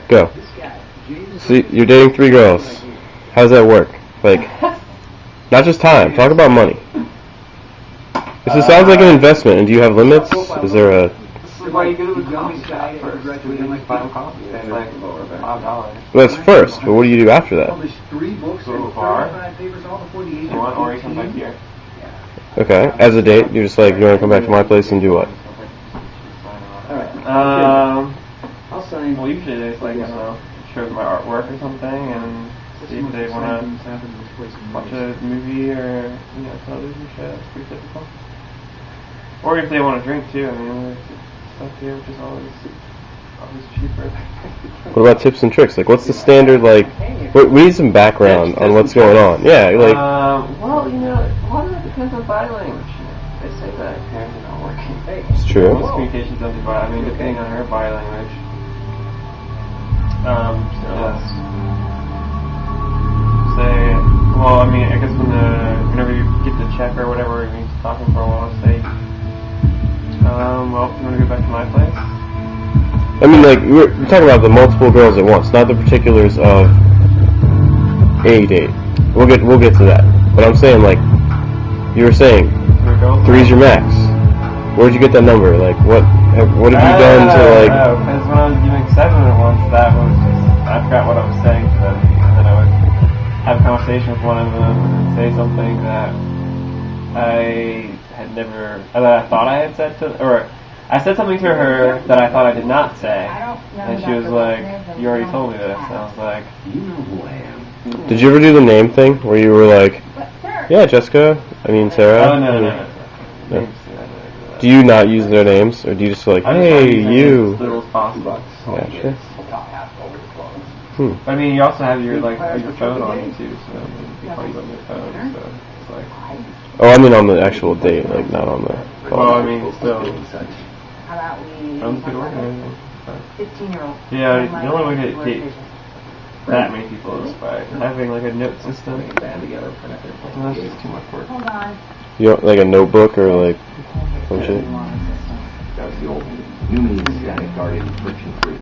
Go. So you're dating 3 girls. How does that work? Like, not just time. Talk about money. This sounds like an investment. And do you have limits? Is there a... Why you go to the coffee shop first? Buy coffee. It's like $5. Well, that's first, but what do you do after that? Go to a bar. Or you come back here. Okay. As a date, you're just like, you want to come back to my place and do what? Well, usually they just like, I don't know, show my artwork or something and see if they want to watch a movie or, television show. It's pretty typical. Or if they want to drink too. I mean, there's stuff here which is always cheaper. What about tips and tricks? Like, what's the standard, like, we need some background on what's going on. Yeah, like... well, a lot of it depends on body language. They say that parents are not working. It's true. Most communication's done through body, depending on her body language. I guess whenever you get the check or whatever, and you're talking for a while, say, well, you want to go back to my place? I mean, like, we're talking about the multiple girls at once, not the particulars of a date. We'll get to that. But I'm saying, like, you were saying, 3's your max. Where'd you get that number? Like, what have you done to, like... because when I was doing 7 at once, that was just, I forgot what I was saying to them, and then I would have a conversation with one of them and say something that that I thought I had said to, or I said something to her that I thought I did not say, and she was like, you already told me this, and I was like, you know who I am. Did you ever do the name thing, where you were like, yeah, Jessica, Sarah? Oh, no. Do you not use their names, or do you just like, hey, you? As little as possible. Yeah, sure. I mean, you also have your phone on you too, so you call you on your phone, so it's like... Oh, I mean on the actual date, like not on the phone. Well, I mean, still... How about we... Phones could work and everything. 15-year-old. Yeah, the only way to get that many people is by having like a note system. And that's just too much work. Hold on. You don't, like a notebook or like some shit? That was the old New Means Guardian friction free.